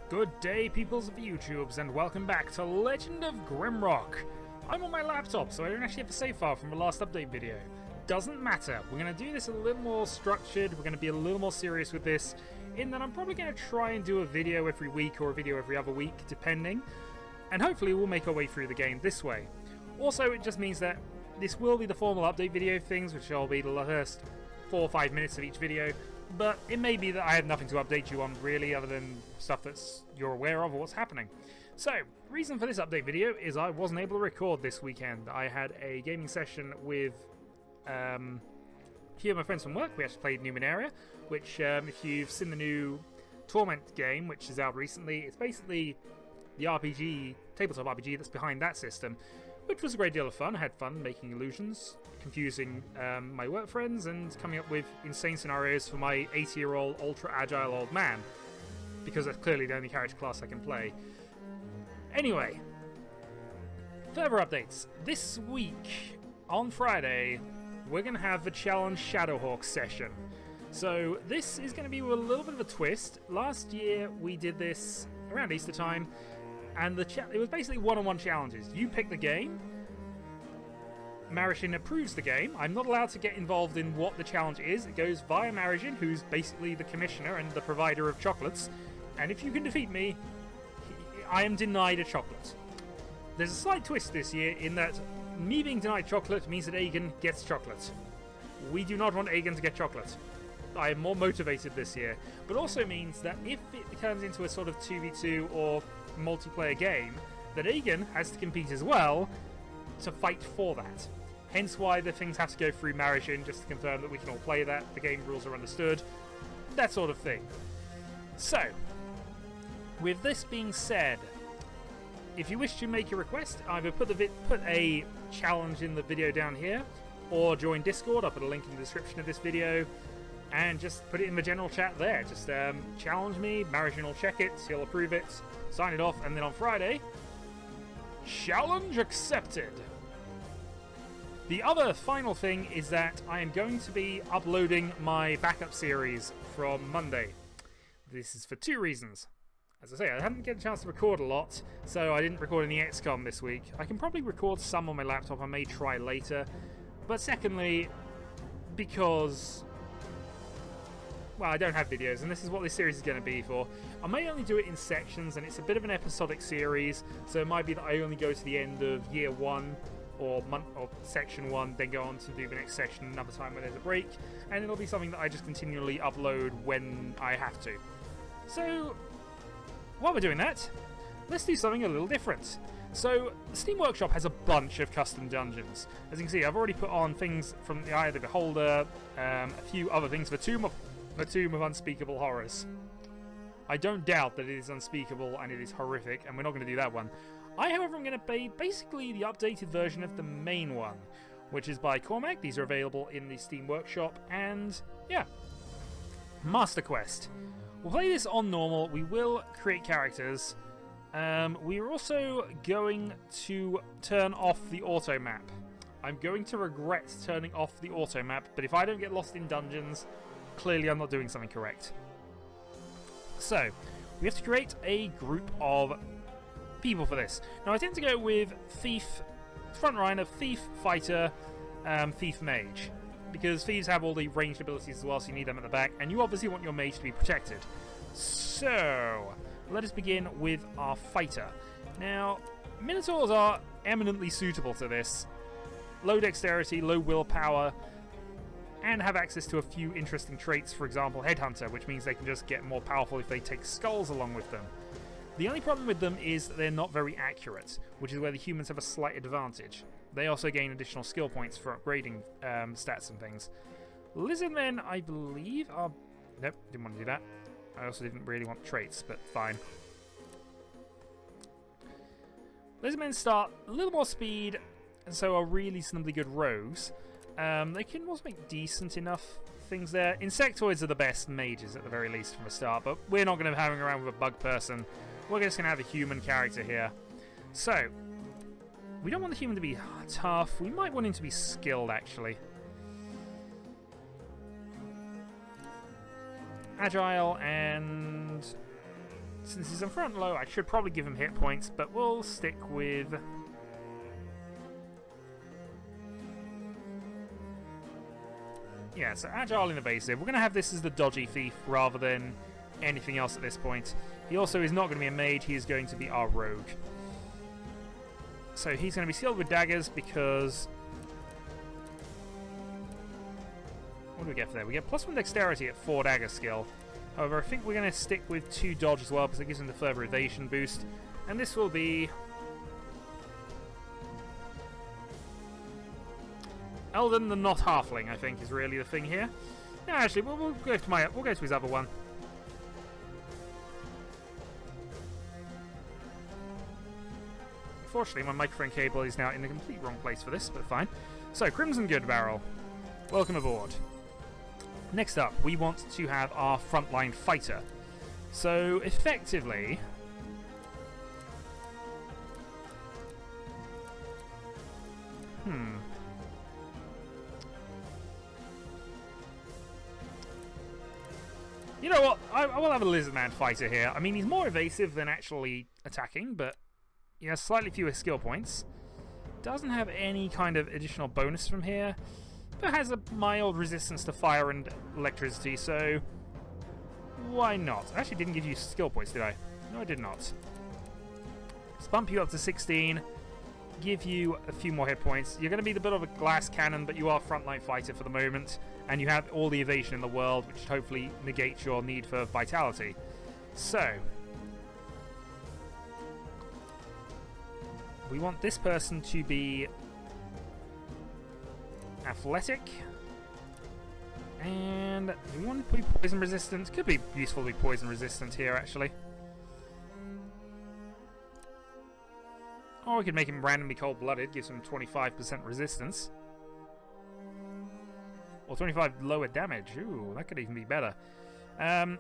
Good day, peoples of YouTubes, and welcome back to Legend of Grimrock. I'm on my laptop, so I don't actually have a save file from the last update video. Doesn't matter, we're going to do this a little more structured, we're going to be a little more serious with this, in that I'm probably going to try and do a video every week or a video every other week, depending, and hopefully we'll make our way through the game this way. Also, it just means that this will be the formal update video things, which will be the first 4 or 5 minutes of each video, but it may be that I have nothing to update you on really, other than stuff that's you're aware of or what's happening. So, reason for this update video is I wasn't able to record this weekend. I had a gaming session with a few of my friends from work. We actually played Numenaria, which if you've seen the new Torment game, which is out recently, it's basically the RPG, tabletop RPG that's behind that system, which was a great deal of fun. I had fun making illusions, confusing my work friends, and coming up with insane scenarios for my 80-year-old ultra-agile old man, because that's clearly the only character class I can play. Anyway, further updates. This week, on Friday, we're going to have the Challenge Shadowhawk session. So this is going to be with a little bit of a twist. Last year we did this around Easter time, and it was basically one-on-one challenges. You pick the game, Marishin approves the game. I'm not allowed to get involved in what the challenge is. It goes via Marishin, who's basically the commissioner and the provider of chocolates, and if you can defeat me, I am denied a chocolate. There's a slight twist this year in that me being denied chocolate means that Aegon gets chocolate. We do not want Aegon to get chocolate. I am more motivated this year, but also means that if it turns into a sort of 2v2 or multiplayer game, that Aegon has to compete as well to fight for that. Hence why the things have to go through Marishin just to confirm that we can all play that, the game rules are understood, that sort of thing. So, with this being said, if you wish to make a request, either put a challenge in the video down here, or join Discord. I'll put a link in the description of this video, and just put it in the general chat there. Just challenge me, Marishin will check it, he'll approve it, sign it off, and then on Friday, challenge accepted! The other final thing is that I am going to be uploading my backup series from Monday. This is for 2 reasons. As I say, I hadn't get a chance to record a lot, so I didn't record any XCOM this week. I can probably record some on my laptop, I may try later. But secondly, because, well, I don't have videos, and this is what this series is going to be for. I may only do it in sections, and it's a bit of an episodic series, so it might be that I only go to the end of year 1 or section 1, then go on to do the next section another time when there's a break, and it'll be something that I just continually upload when I have to. So, while we're doing that, let's do something a little different. So, the Steam Workshop has a bunch of custom dungeons. As you can see, I've already put on things from the Eye of the Beholder, a few other things for Tomb of Unspeakable Horrors. I don't doubt that it is unspeakable and it is horrific, and we're not going to do that one. I, however, am going to play basically the updated version of the main one, which is by Cormac. These are available in the Steam Workshop, and yeah. Master Quest. We'll play this on normal, we will create characters. We're also going to turn off the auto map. I'm going to regret turning off the auto map, but if I don't get lost in dungeons, clearly I'm not doing something correct. So, we have to create a group of people for this. Now I tend to go with Thief, frontliner, Thief, Fighter, Thief, Mage. Because thieves have all the ranged abilities as well, so you need them at the back, and you obviously want your mage to be protected. So, let us begin with our fighter. Now, Minotaurs are eminently suitable to this. Low dexterity, low willpower, and have access to a few interesting traits, for example, Headhunter, which means they can just get more powerful if they take skulls along with them. The only problem with them is that they're not very accurate, which is where the humans have a slight advantage. They also gain additional skill points for upgrading stats and things. Lizardmen, I believe, are... Nope, didn't want to do that. I also didn't really want traits, but fine. Lizardmen start a little more speed, and so are reasonably good rogues. They can also make decent enough things there. Insectoids are the best mages, at the very least, from the start, but we're not going to be hanging around with a bug person. We're just going to have a human character here. So, we don't want the human to be tough. We might want him to be skilled, actually. Agile and Since he's in front low, I should probably give him hit points, but we'll stick with... Yeah, so agile and evasive. We're going to have this as the dodgy thief rather than anything else at this point. He also is not going to be a mage, he is going to be our rogue. So he's going to be skilled with daggers because... What do we get for that? We get +1 dexterity at 4 dagger skill. However, I think we're going to stick with 2 dodge as well because it gives him the further evasion boost. And this will be... Eldon the not halfling, I think, is really the thing here. No, actually, we'll go to his other one. Unfortunately, my microphone cable is now in the complete wrong place for this, but fine. So, Crimson Good Barrel, welcome aboard. Next up, we want to have our frontline fighter. So, effectively... You know what? I will have a Lizardman fighter here. I mean, he's more evasive than actually attacking, but he has slightly fewer skill points. Doesn't have any kind of additional bonus from here, but has a mild resistance to fire and electricity, so why not? I actually didn't give you skill points, did I? No, I did not. Let's bump you up to 16, give you a few more hit points. You're going to be the bit of a glass cannon, but you are frontline fighter for the moment, and you have all the evasion in the world, which hopefully negates your need for vitality. So, we want this person to be athletic, and do we want to be poison resistant? Could be useful to be poison resistant here, actually. Or we could make him randomly cold-blooded, gives him 25% resistance. Or 25 lower damage. Ooh, that could even be better.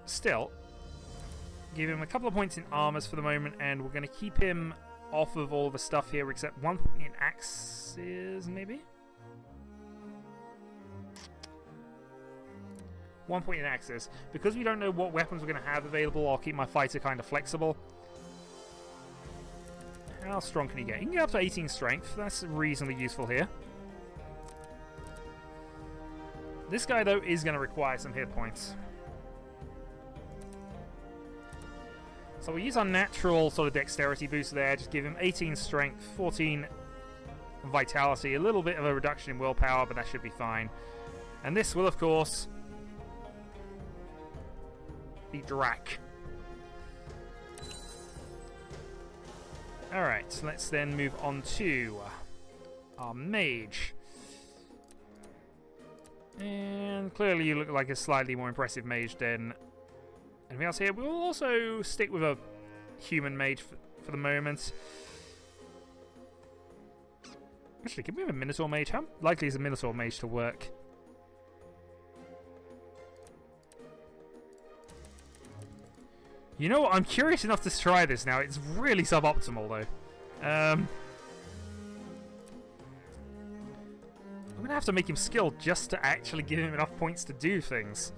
Still, give him a couple of points in armors for the moment, and we're going to keep him off of all the stuff here, except 1 point in axes, maybe? 1 point in axes. Because we don't know what weapons we're going to have available, I'll keep my fighter kind of flexible. How strong can he get? He can get up to 18 strength. That's reasonably useful here. This guy, though, is going to require some hit points. So we'll use our natural sort of dexterity boost there. Just give him 18 strength, 14 vitality, a little bit of a reduction in willpower, but that should be fine. And this will, of course, be Drac. Alright, let's then move on to our mage. And clearly you look like a slightly more impressive mage than anything else here. We'll also stick with a human mage for the moment. Actually, can we have a Minotaur mage? How likely is a Minotaur mage to work? You know what? I'm curious enough to try this now. It's really suboptimal, though. I'm going to have to make him skilled just to actually give him enough points to do things.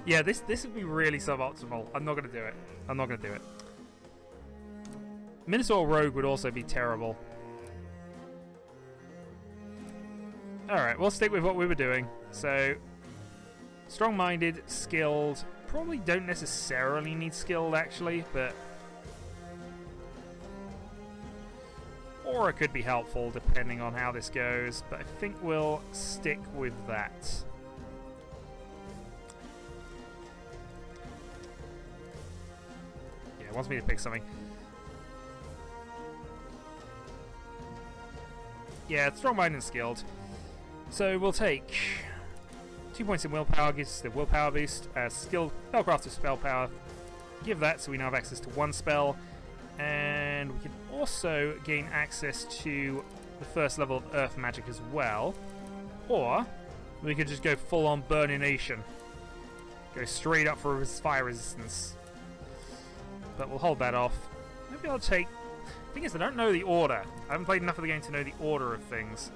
Yeah, this would be really suboptimal. I'm not going to do it. I'm not going to do it. Minotaur Rogue would also be terrible. Alright, we'll stick with what we were doing. So, strong-minded, skilled. Probably don't necessarily need skilled, actually, but... Or it could be helpful, depending on how this goes. But I think we'll stick with that. Yeah, it wants me to pick something. Yeah, it's strong-minded and skilled. So we'll take 2 points in willpower, gives us the willpower boost. Skilled spellcraft of spell power. Give that so we now have access to one spell. And we can also gain access to the first level of earth magic as well. Or we could just go full on burnination. Go straight up for fire resistance. But we'll hold that off. Maybe I'll take... The thing is, I don't know the order. I haven't played enough of the game to know the order of things.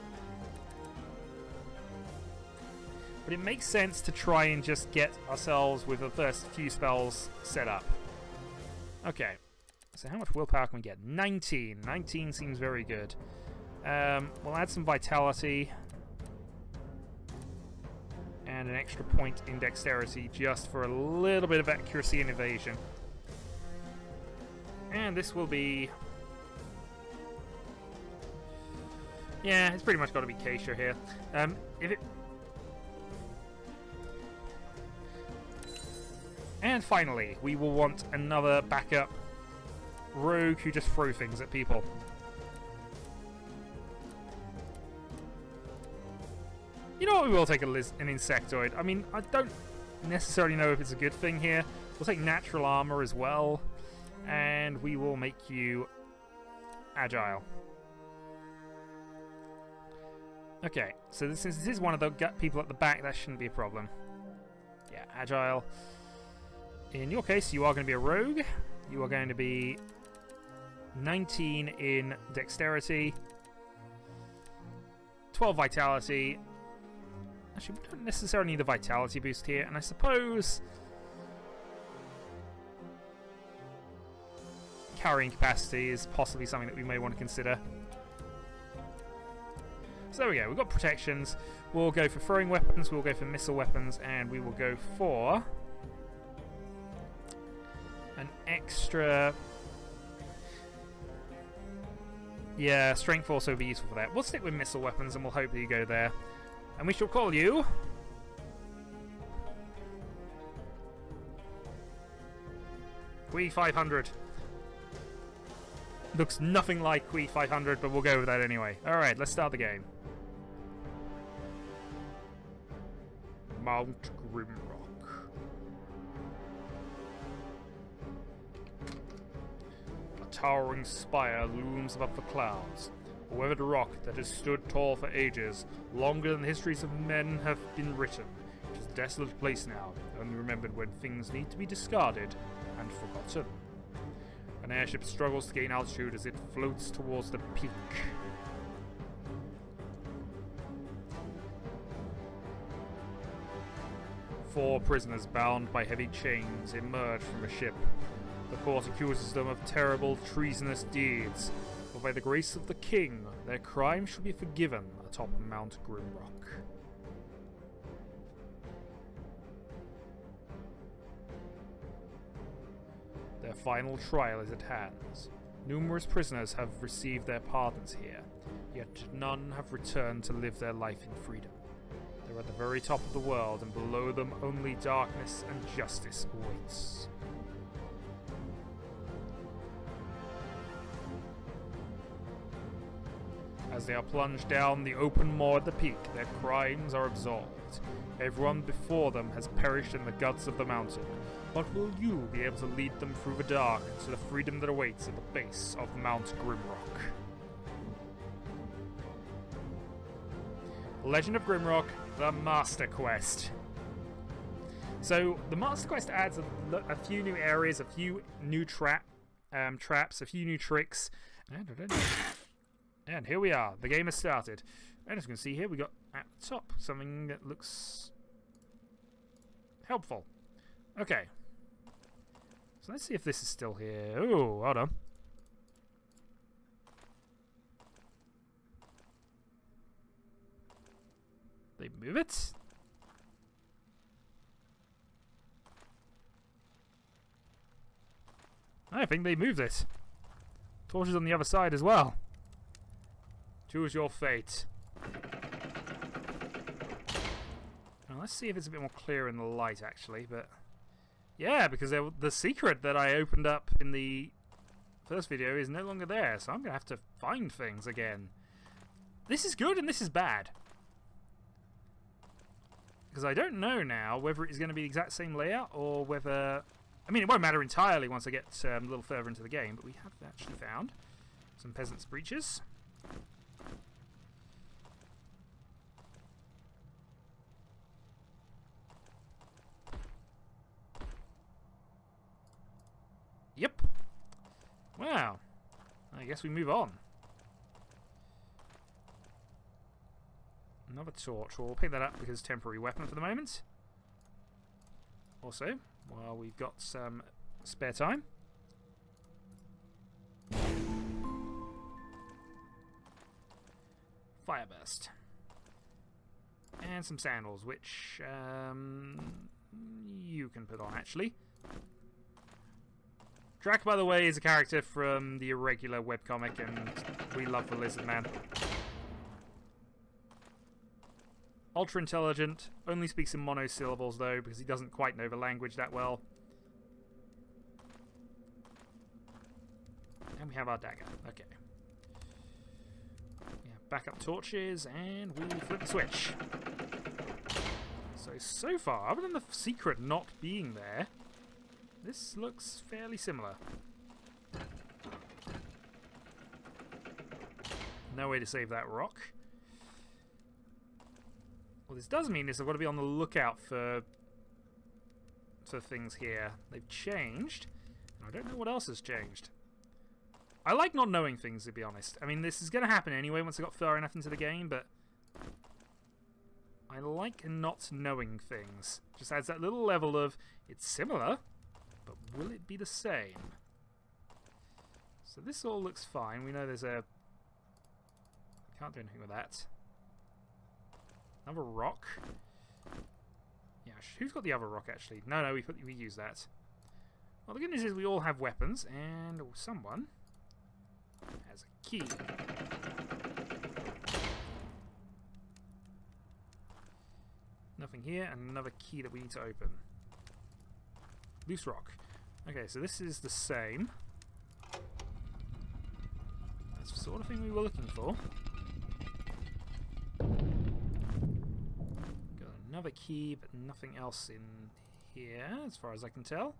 but it makes sense to try and just get ourselves with the first few spells set up. Okay, so how much willpower can we get? 19. 19 seems very good. We'll add some vitality and an extra point in dexterity just for a little bit of accuracy and evasion. And this will be... yeah, it's pretty much got to be Keisha here. If it... And finally, we will want another backup rogue who just throw things at people. You know what, we will take an insectoid. I mean, I don't necessarily know if it's a good thing here. We'll take natural armor as well. And we will make you agile. Okay, so since this is one of the people at the back, that shouldn't be a problem. Yeah, agile. In your case, you are going to be a rogue. You are going to be 19 in dexterity, 12 vitality. Actually, we don't necessarily need the vitality boost here, and I suppose carrying capacity is possibly something that we may want to consider. So there we go, we've got protections. We'll go for throwing weapons, we'll go for missile weapons, and we will go for an extra... yeah, strength also would be useful for that. We'll stick with missile weapons and we'll hope that you go there. And we shall call you... Qui 500. Looks nothing like Qui 500, but we'll go with that anyway. Alright, let's start the game. Mount Grimrock. A towering spire looms above the clouds. A weathered rock that has stood tall for ages, longer than the histories of men have been written. It is a desolate place now, only remembered when things need to be discarded and forgotten. An airship struggles to gain altitude as it floats towards the peak. Four prisoners bound by heavy chains emerge from a ship. The court accuses them of terrible, treasonous deeds, but by the grace of the king, their crimes shall be forgiven atop Mount Grimrock. Their final trial is at hand. Numerous prisoners have received their pardons here, yet none have returned to live their life in freedom. They're at the very top of the world, and below them only darkness and justice awaits. As they are plunged down the open maw at the peak, their crimes are absolved. Everyone before them has perished in the guts of the mountain, but will you be able to lead them through the dark to the freedom that awaits at the base of Mount Grimrock? Legend of Grimrock, the Master Quest. So the Master Quest adds a few new areas, a few new traps, a few new tricks. And here we are. The game has started. And as you can see here, we got at the top something that looks helpful. Okay. So let's see if this is still here. Oh, hold on. They move it? I think they moved it. Torches on the other side as well. Choose your fate. Now let's see if it's a bit more clear in the light, actually. But yeah, because the secret that I opened up in the first video is no longer there, so I'm gonna have to find things again. This is good and this is bad, because I don't know now whether it's going to be the exact same layout or whether... I mean, it won't matter entirely once I get a little further into the game, but we have actually found some peasants' breeches. Yep. Wow. I guess we move on. Another torch. We'll pick that up because temporary weapon for the moment. Also, while we've got some spare time. Fire burst. And some sandals, which you can put on, actually. Drac, by the way, is a character from the irregular webcomic, and we love the Lizard Man. Ultra intelligent, only speaks in monosyllables though, because he doesn't quite know the language that well. And we have our dagger. Okay. We have backup torches, and we flip the switch. So far, other than the secret not being there, this looks fairly similar. No way to save that rock. What this does mean is I've got to be on the lookout for things here. They've changed, and I don't know what else has changed. I like not knowing things, to be honest. I mean, this is going to happen anyway once I got far enough into the game, but I like not knowing things. Just adds that little level of, it's similar, but will it be the same? So this all looks fine. We know there's a... Can't do anything with that. Another rock. Yeah, who's got the other rock, actually? No, we use that. Well, the good news is we all have weapons, and someone has a key. Nothing here, and another key that we need to open. Loose rock. Okay, so this is the same. That's the sort of thing we were looking for. Got another key, but nothing else in here, as far as I can tell.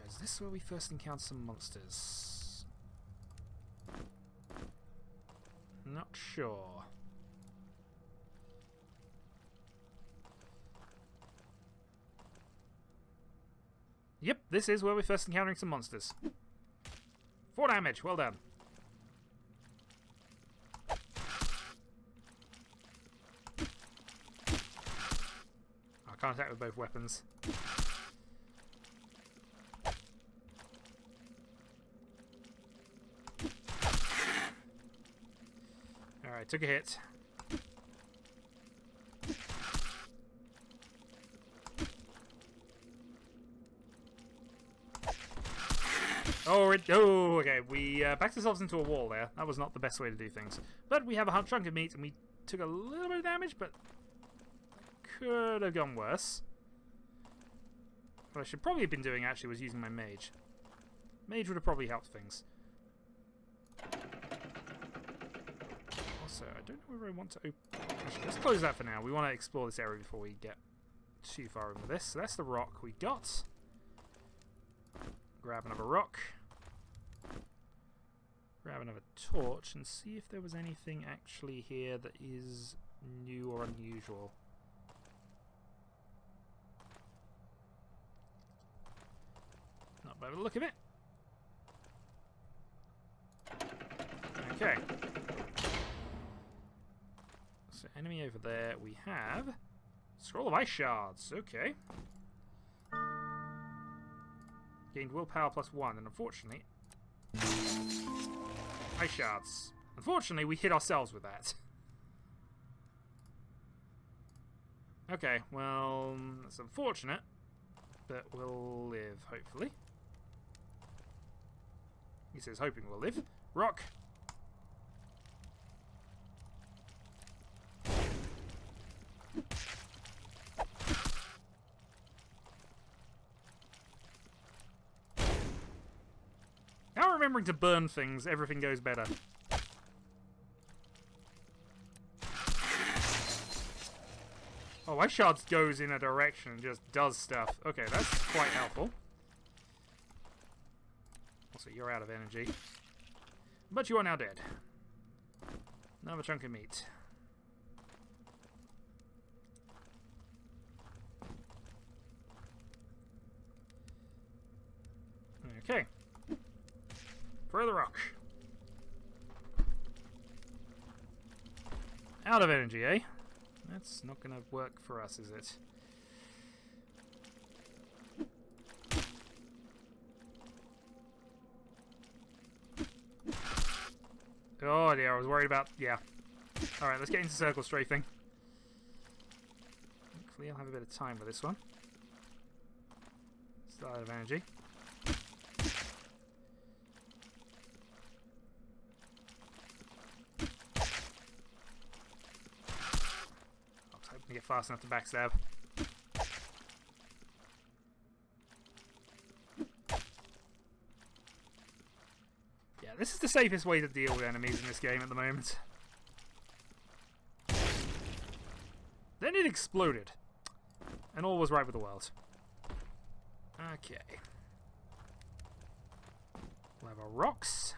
Is this where we first encounter some monsters? Not sure. Yep, this is where we're first encountering some monsters. 4 damage, well done. I can't attack with both weapons. Alright, took a hit. Oh, okay, we backed ourselves into a wall there. That was not the best way to do things. But we have a chunk of meat, and we took a little bit of damage, but could have gone worse. What I should probably have been doing, actually, was using my mage. Mage would have probably helped things. Also, I don't know whether I want to open... Actually, let's close that for now. We want to explore this area before we get too far into this. So that's the rock we got. Grab another rock. Grab another torch and see if there was anything actually here that is new or unusual. Not by the look of it. Okay. So enemy over there. We have Scroll of Ice Shards. Okay. Gained willpower +1, and unfortunately... Ice Shards. Unfortunately, we hit ourselves with that. Okay, well, that's unfortunate, but we'll live, hopefully. He says hoping we'll live. Rock. Now remembering to burn things, everything goes better. Oh, Ice Shards goes in a direction and just does stuff. Okay, that's quite helpful. Also, you're out of energy. But you are now dead. Another chunk of meat. Throw the rock. Out of energy, eh? That's not going to work for us, is it? Oh dear, I was worried about... Yeah. Alright, let's get into circle strafing. Hopefully I'll have a bit of time with this one. Still out of energy. I was hoping to get fast enough to backstab. Yeah, this is the safest way to deal with enemies in this game at the moment. Then it exploded. And all was right with the world. Okay. We'll have our rocks.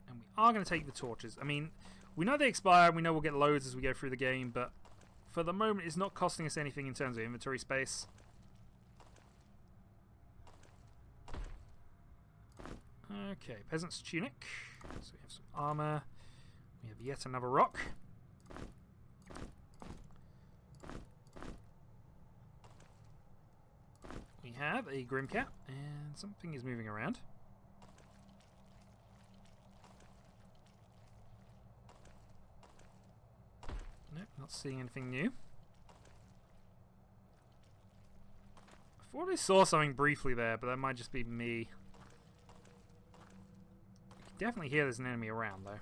And we are going to take the torches. I mean, we know they expire, and we know we'll get loads as we go through the game, but for the moment it's not costing us anything in terms of inventory space. Okay, peasant's tunic. So we have some armor. We have yet another rock. We have a Grimcat, and something is moving around. Nope, not seeing anything new. I thought I saw something briefly there, but that might just be me. I can definitely hear there's an enemy around, though.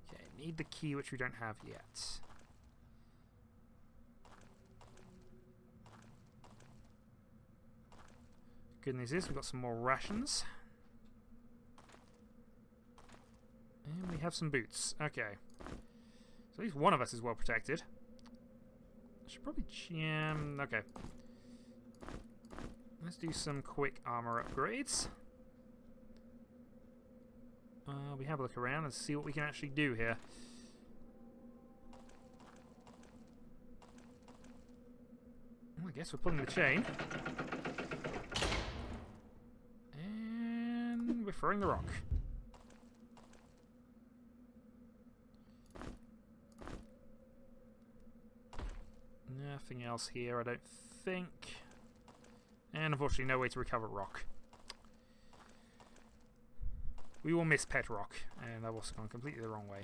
Okay, need the key, which we don't have yet. Good news is we've got some more rations. And we have some boots. Okay. So at least one of us is well protected. I should probably jam... Okay. Let's do some quick armor upgrades. We have a look around and see what we can actually do here. Well, I guess we're pulling the chain. And we're throwing the rock. Nothing else here, I don't think. And unfortunately, no way to recover rock. We will miss pet rock, and that was gone completely the wrong way.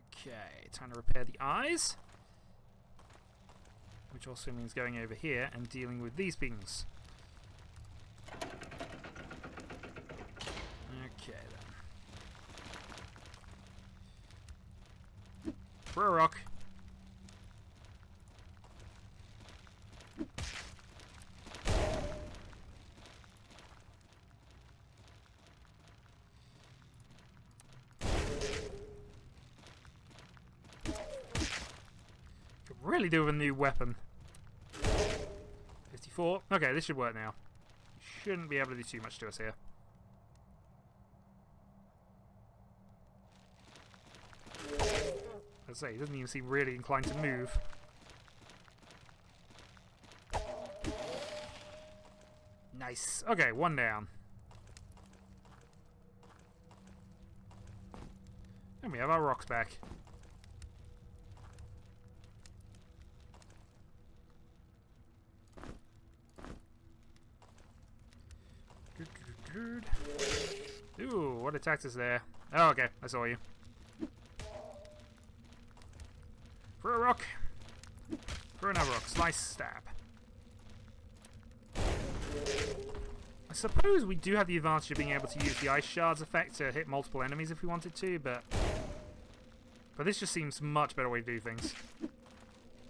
Okay, time to repair the eyes. Which also means going over here and dealing with these things. Okay, then. Throw a rock. Could really do with a new weapon. 54. Okay, this should work now. Shouldn't be able to do too much to us here. As I say, he doesn't even seem really inclined to move. Nice. Okay, one down. And we have our rocks back. Ooh, what attacked us there? Oh, okay, I saw you. Throw a rock. Throw another rock. Slice, stab. I suppose we do have the advantage of being able to use the ice shards effect to hit multiple enemies if we wanted to, but this just seems a much better way to do things.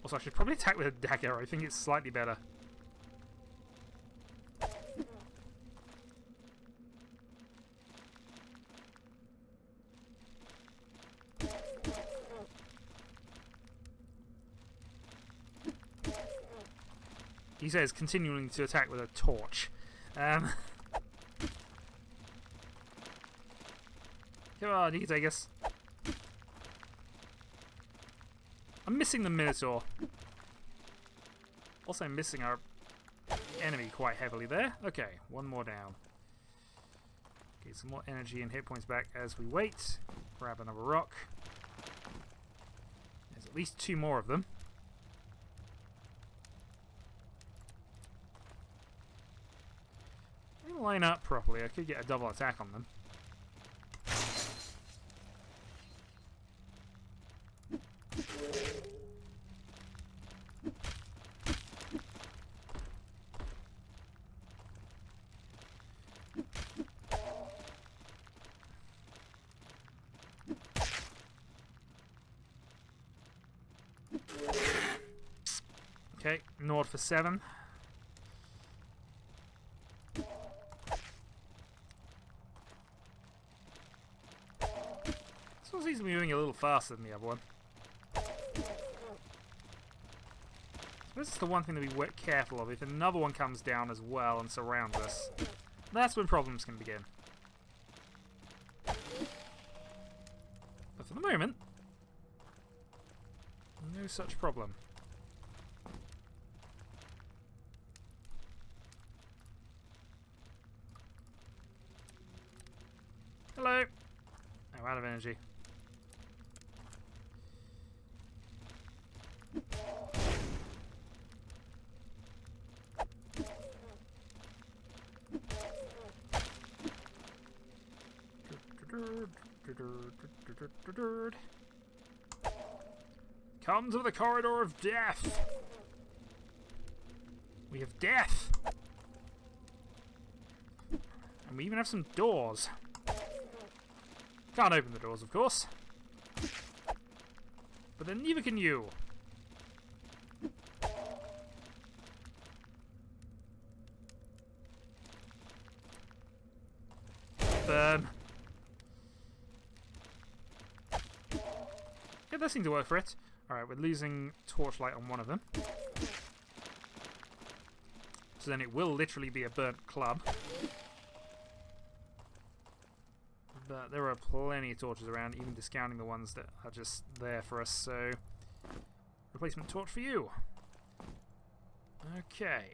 Also, I should probably attack with a dagger. I think it's slightly better. He says continuing to attack with a torch. Come on, you can take us. I'm missing the Minotaur. Also missing our enemy quite heavily there. Okay, one more down. Get some more energy and hit points back as we wait. Grab another rock. There's at least 2 more of them. If they line up properly, I could get a double attack on them. Okay, Nord for 7. This one seems to be moving a little faster than the other one. This is the one thing to be careful of. If another one comes down as well and surrounds us, that's when problems can begin. But for the moment, no such problem. Hello! I'm out of energy. Come to the corridor of death! We have death! And we even have some doors. Can't open the doors, of course. But then neither can you. Burn. Yeah, that seemed to work for it. Alright, we're losing torchlight on one of them. So then it will literally be a burnt club. But there are plenty of torches around, even discounting the ones that are just there for us, so... Replacement torch for you! Okay.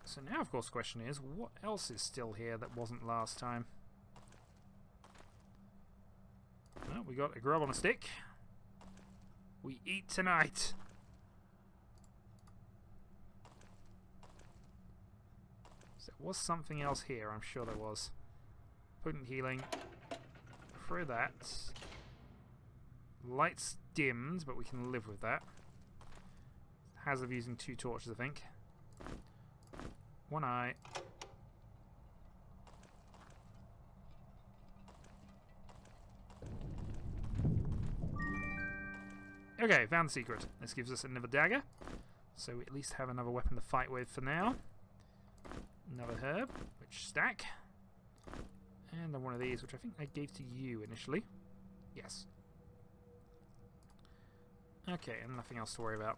So now, of course, the question is, what else is still here that wasn't last time? Well, we got a grub on a stick. We eat tonight! There was something else here, I'm sure there was. Potent healing. Through that. Lights dimmed, but we can live with that. Hazard of using 2 torches, I think. One eye. Okay, found the secret. This gives us another dagger. So we at least have another weapon to fight with for now. Another herb, which stack. And then one of these, which I think I gave to you initially. Yes. Okay, and nothing else to worry about.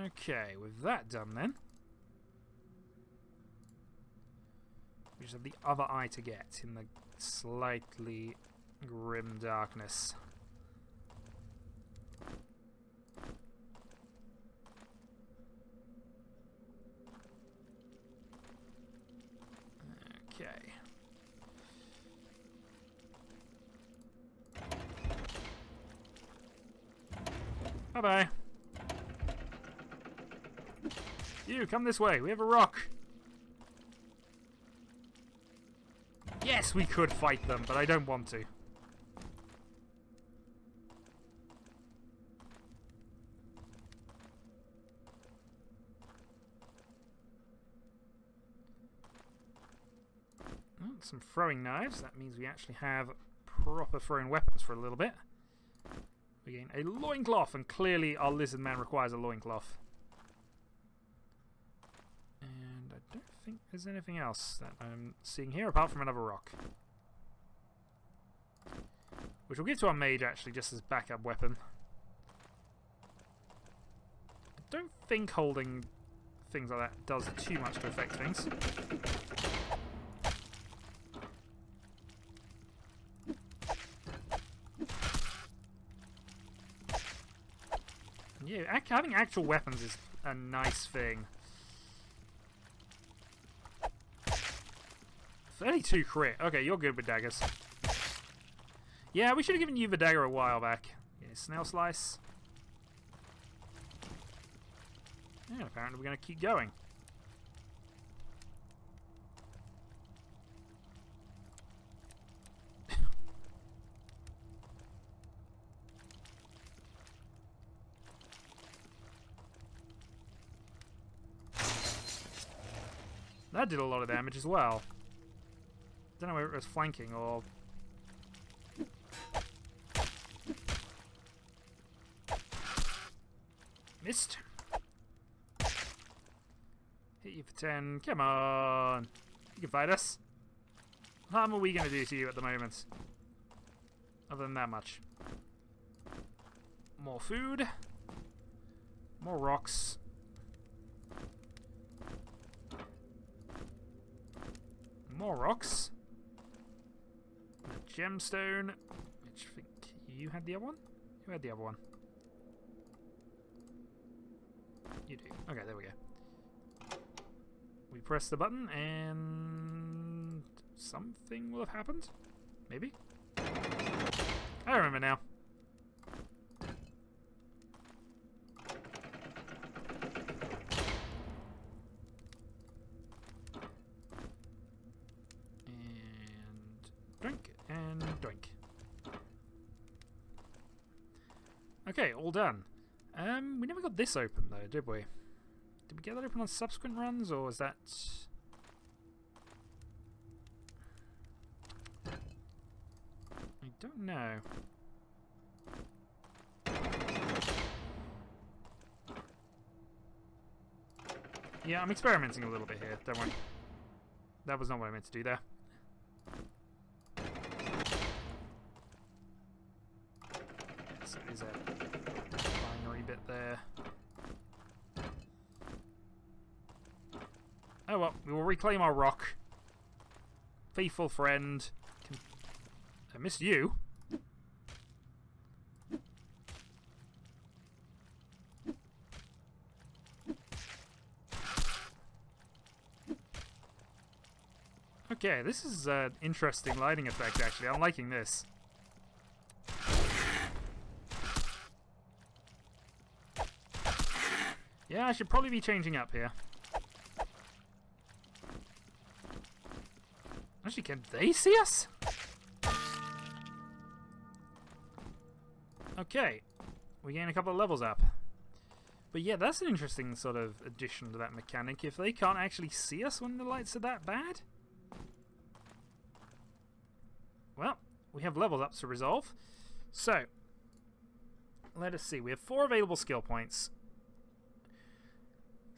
Okay, with that done then. We just have the other eye to get in the slightly grim darkness. Okay. Bye-bye. You, come this way. We have a rock. Yes, we could fight them, but I don't want to. Well, some throwing knives. That means we actually have proper throwing weapons for a little bit. We gain a loincloth, and clearly our lizard man requires a loincloth. And I don't think there's anything else that I'm seeing here apart from another rock. Which we'll give to our mage actually just as backup weapon. don't think holding things like that does too much to affect things. Yeah, having actual weapons is a nice thing. 32 crit. Okay, you're good with daggers. Yeah, we should have given you the dagger a while back. Yeah, snail slice. And apparently we're going to keep going. That did a lot of damage as well. Don't know whether it was flanking or... Missed. Hit you for 10. Come on. You can fight us. What harm are we going to do to you at the moment? Other than that much. More food. More rocks. More rocks. A gemstone. Which I think you had the other one? Who had the other one? You do. Okay, there we go. We press the button and something will have happened? Maybe? I remember now. And doink. Okay, all done. We never got this open though, did we? Did we get that open on subsequent runs, or was that... I don't know. Yeah, I'm experimenting a little bit here, don't worry. That was not what I meant to do there. Yes, it is a binary bit there. Oh well, we will reclaim our rock. Faithful friend. I missed you. Okay, this is an interesting lighting effect actually. I'm liking this. Yeah, I should probably be changing up here. Actually, can they see us? Okay, we gain a couple of levels up. But yeah, that's an interesting sort of addition to that mechanic. If they can't actually see us when the lights are that bad. Well, we have levels up to resolve. So, let us see. We have 4 available skill points.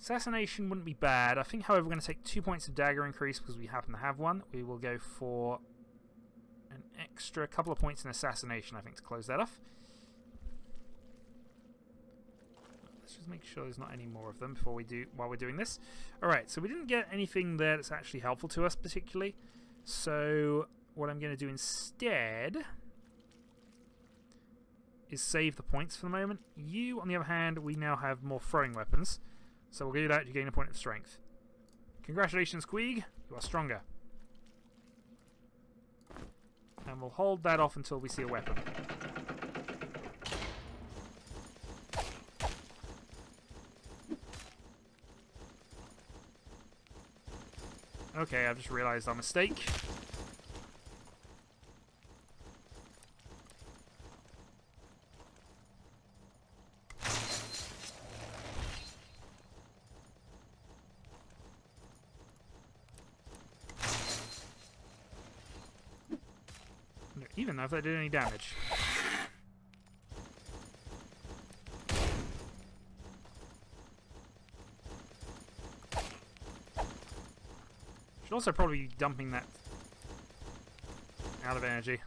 Assassination wouldn't be bad. I think, however, we're going to take 2 points of dagger increase because we happen to have one. We will go for an extra couple of points in assassination, I think, to close that off. Let's just make sure there's not any more of them before we do while we're doing this. Alright, so we didn't get anything there that's actually helpful to us particularly. So what I'm going to do instead is save the points for the moment. You, on the other hand, we now have more throwing weapons. So we'll do that to gain a point of strength. Congratulations, Queeg. You are stronger. And we'll hold that off until we see a weapon. Okay, I've just realised our mistake. Even though if that did any damage. Should also probably be dumping that out of energy.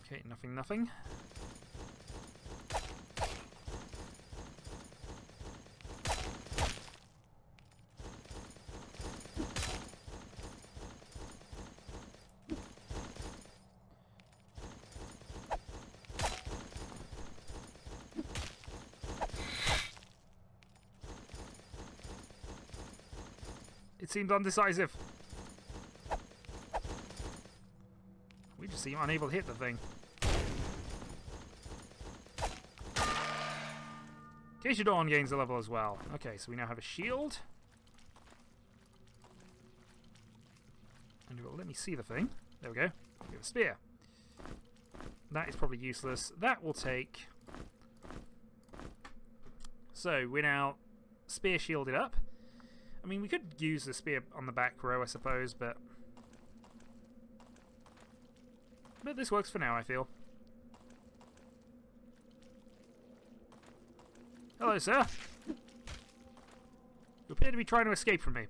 Okay, nothing. It seems undecisive. We just seem unable to hit the thing. Case your Dawn gains a level as well. Okay, so we now have a shield. And it will let me see the thing. There we go. We have a spear. That is probably useless. That will take... So, we're now spear shielded up. I mean, we could use the spear on the back row, I suppose, but this works for now, I feel. Hello, sir. You appear to be trying to escape from me.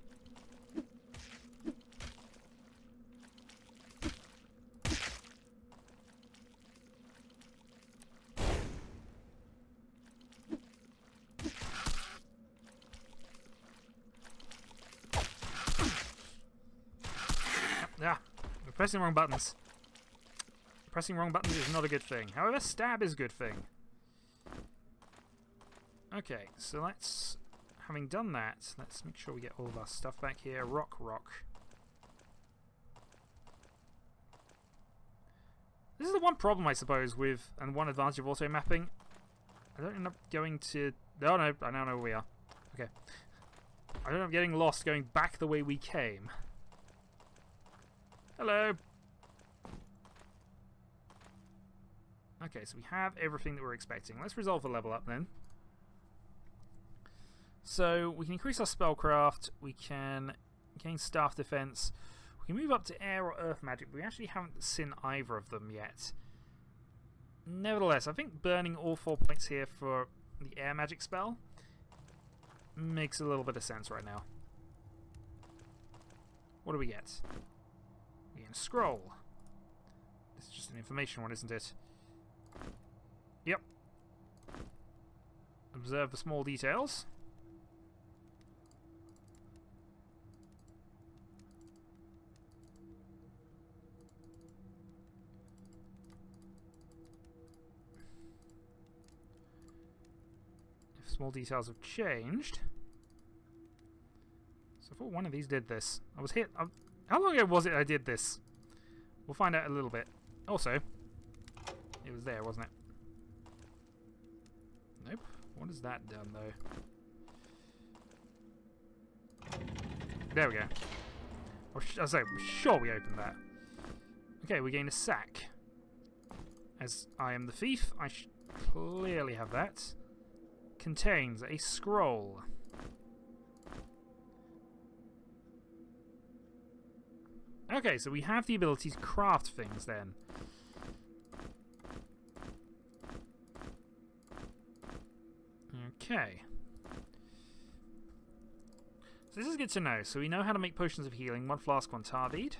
Ah, we're pressing wrong buttons. Pressing wrong buttons is not a good thing. However, stab is a good thing. Okay, so let's... Having done that, let's make sure we get all of our stuff back here. Rock. This is the one problem, I suppose, with... And one advantage of auto-mapping. I don't end up going to... Oh, no, I now know where we are. Okay. I don't end up getting lost going back the way we came. Hello! Okay, so we have everything that we're expecting. Let's resolve the level up then. So, we can increase our spellcraft, we can gain staff defense, we can move up to air or earth magic, but we actually haven't seen either of them yet. Nevertheless, I think burning all 4 points here for the air magic spell makes a little bit of sense right now. What do we get? We get a scroll. This is just an information one, isn't it? Yep. Observe the small details. If small details have changed. So I thought one of these did this. I was hit. How long ago was it I did this? We'll find out a little bit. Also, it was there, wasn't it? Nope. What has that done, though? There we go. I was sure we opened that. Okay, we gain a sack. As I am the thief, I should clearly have that. Contains a scroll. Okay, so we have the ability to craft things then. Okay. So this is good to know. So we know how to make potions of healing. 1 flask, 1 tar bead.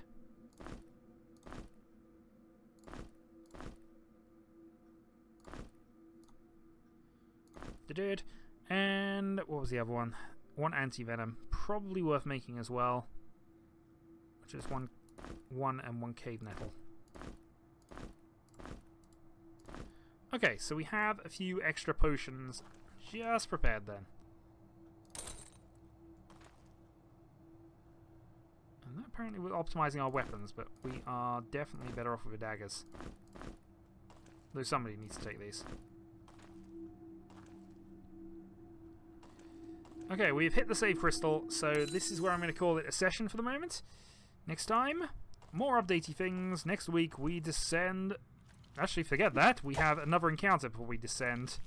And what was the other one? 1 anti-venom. Probably worth making as well. Which is 1 and 1 cave nettle. Okay, so we have a few extra potions just prepared then. And that apparently we're optimizing our weapons, but we are definitely better off with the daggers. Though somebody needs to take these. Okay, we've hit the save crystal, so this is where I'm going to call it a session for the moment. Next time, more updatey things. Next week we descend... Actually, forget that. We have another encounter before we descend.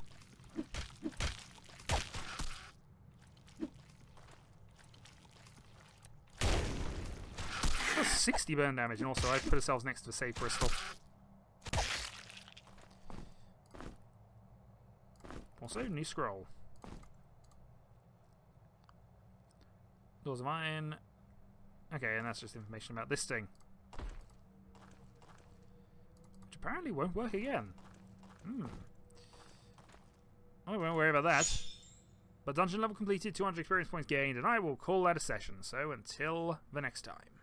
That's 60 burn damage, and also I've put ourselves next to the save crystal. Also, new scroll. Doors of iron. Okay, and that's just information about this thing. Which apparently won't work again. I won't worry about that. But dungeon level completed, 200 experience points gained, and I will call that a session. So until the next time.